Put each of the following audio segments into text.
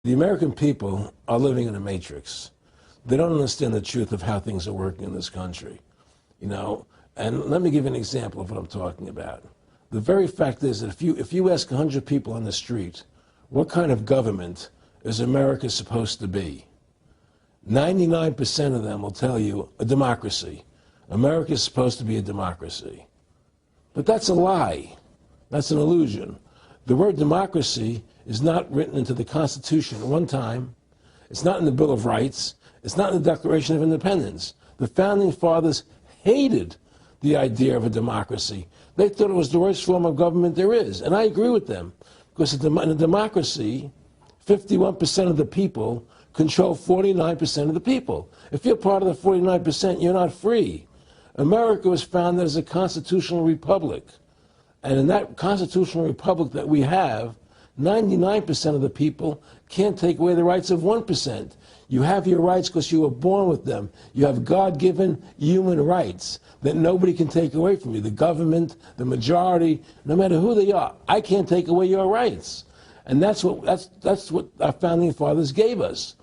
The American people are living in a matrix. They don't understand the truth of how things are working in this country, you know. And let me give you an example of what I'm talking about. The very fact is that if you ask 100 people on the street, what kind of government is America supposed to be? 99% of them will tell you a democracy. America is supposed to be a democracy. But that's a lie. That's an illusion. The word democracy is not written into the Constitution at one time. It's not in the Bill of Rights. It's not in the Declaration of Independence. The Founding Fathers hated the idea of a democracy. They thought it was the worst form of government there is. And I agree with them. Because in a democracy, 51% of the people control 49% of the people. If you're part of the 49%, you're not free. America was founded as a constitutional republic. And in that constitutional republic that we have, 99% of the people can't take away the rights of 1%. You have your rights because you were born with them. You have God-given human rights that nobody can take away from you. The government, the majority, no matter who they are, I can't take away your rights. And that's what our founding fathers gave us.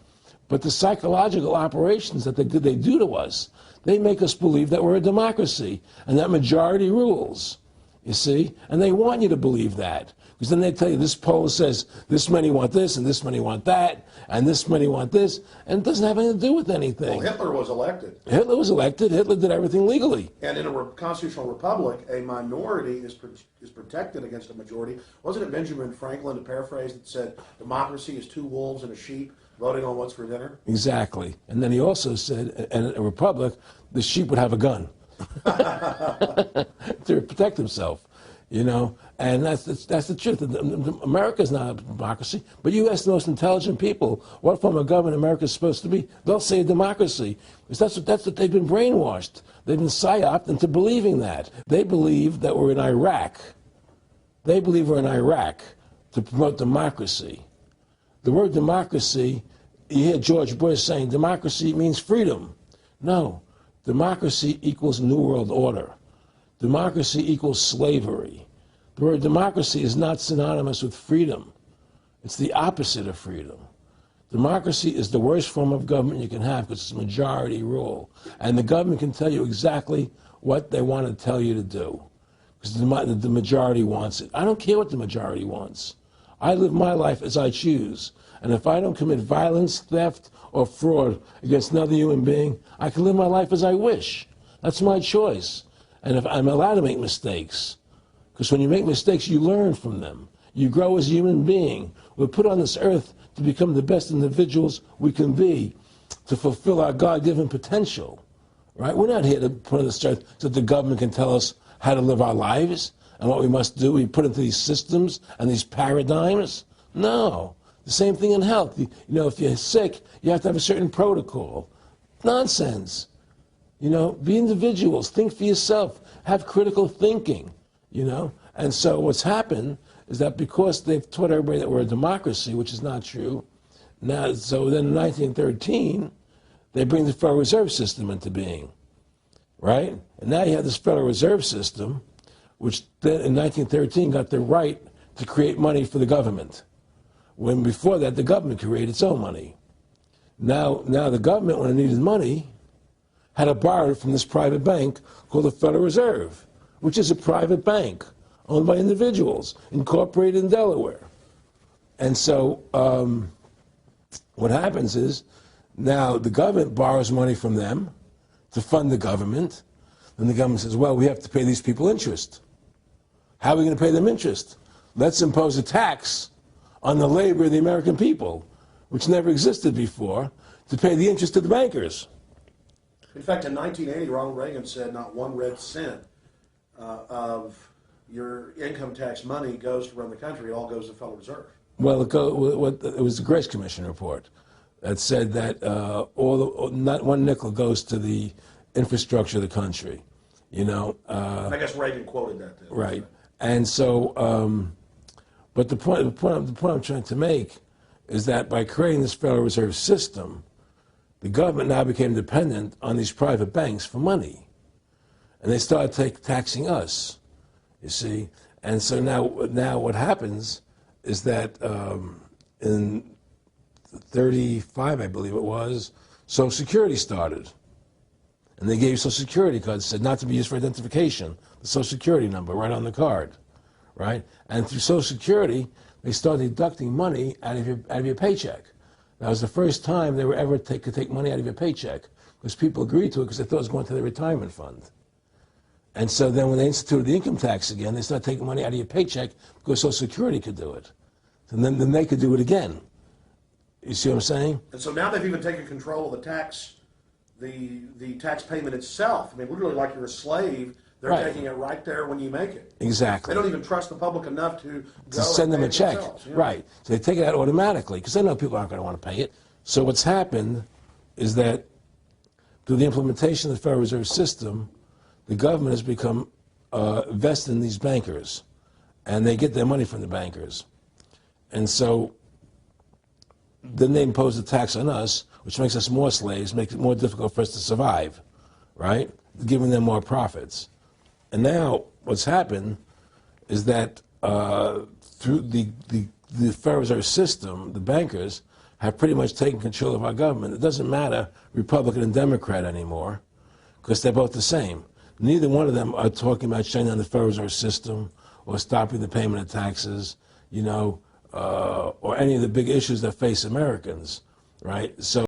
But the psychological operations that they do to us, they make us believe that we're a democracy and that majority rules, you see? And they want you to believe that. Because then they tell you this poll says this many want this and this many want that and this many want this, and it doesn't have anything to do with anything. Well, Hitler was elected. Hitler was elected. Hitler did everything legally. And in a constitutional republic, a minority is protected against a majority. Wasn't it Benjamin Franklin, to paraphrase, that said democracy is two wolves and a sheep voting on what's for dinner? Exactly. And then he also said, in a republic, the sheep would have a gun to protect himself. You know, and that's the truth. America's not a democracy, but you ask the most intelligent people what form of government America is supposed to be, they'll say a democracy. Because that's what they've been brainwashed. They've been psyoped into believing that. They believe that we're in Iraq. They believe we're in Iraq to promote democracy. The word democracy, you hear George Bush saying democracy means freedom. No, democracy equals New World Order. Democracy equals slavery. The word democracy is not synonymous with freedom. It's the opposite of freedom. Democracy is the worst form of government you can have because it's majority rule. And the government can tell you exactly what they want to tell you to do because the majority wants it. I don't care what the majority wants. I live my life as I choose. And if I don't commit violence, theft, or fraud against another human being, I can live my life as I wish. That's my choice. And if I'm allowed to make mistakes, because when you make mistakes, you learn from them. You grow as a human being. We're put on this earth to become the best individuals we can be, to fulfill our God-given potential, right? We're not here to put on this earth so that the government can tell us how to live our lives and what we must do. We put into these systems and these paradigms. No. The same thing in health. You know, if you're sick, you have to have a certain protocol. Nonsense. You know, be individuals, think for yourself, have critical thinking, you know. And so what's happened is that because they've taught everybody that we're a democracy, which is not true, now, so then in 1913, they bring the Federal Reserve System into being, right? And now you have this Federal Reserve System, which then in 1913 got the right to create money for the government, when before that the government created its own money. Now the government, when it needed money, had to borrow it from this private bank called the Federal Reserve, which is a private bank owned by individuals, incorporated in Delaware. And so what happens is now the government borrows money from them to fund the government, and the government says, well, we have to pay these people interest. How are we going to pay them interest? Let's impose a tax on the labor of the American people, which never existed before, to pay the interest to the bankers. In fact, in 1980, Ronald Reagan said not one red cent of your income tax money goes to run the country. It all goes to the Federal Reserve. Well, it was the Grace Commission report that said that not one nickel goes to the infrastructure of the country. You know. I guess Reagan quoted that. Then, right. And so, but the point I'm trying to make is that by creating this Federal Reserve System, the government now became dependent on these private banks for money. And they started taxing us, you see. And so now what happens is that in 1935, I believe it was, Social Security started. And they gave you Social Security cards, said not to be used for identification, the Social Security number right on the card, right? And through Social Security, they started deducting money out of your paycheck. That was the first time they were ever could take money out of your paycheck, because people agreed to it because they thought it was going to their retirement fund. And so then when they instituted the income tax again, they started taking money out of your paycheck because Social Security could do it. And then they could do it again. You see what I'm saying? And so now they've even taken control of the tax, the tax payment itself. I mean, literally like you're a slave. They're Right. taking it right there when you make it. Exactly. They don't even trust the public enough to go Send them and a pay it check. themselves, yeah. Right. So they take it out automatically because they know people aren't going to want to pay it. So what's happened is that through the implementation of the Federal Reserve System, the government has become vested in these bankers, and they get their money from the bankers. And so then they impose a tax on us, which makes us more slaves, makes it more difficult for us to survive, right? Giving them more profits. And now what's happened is that through the Federal Reserve System, the bankers have pretty much taken control of our government. It doesn't matter Republican and Democrat anymore, because they're both the same. Neither one of them are talking about shutting down the Federal Reserve System or stopping the payment of taxes, or any of the big issues that face Americans, right? So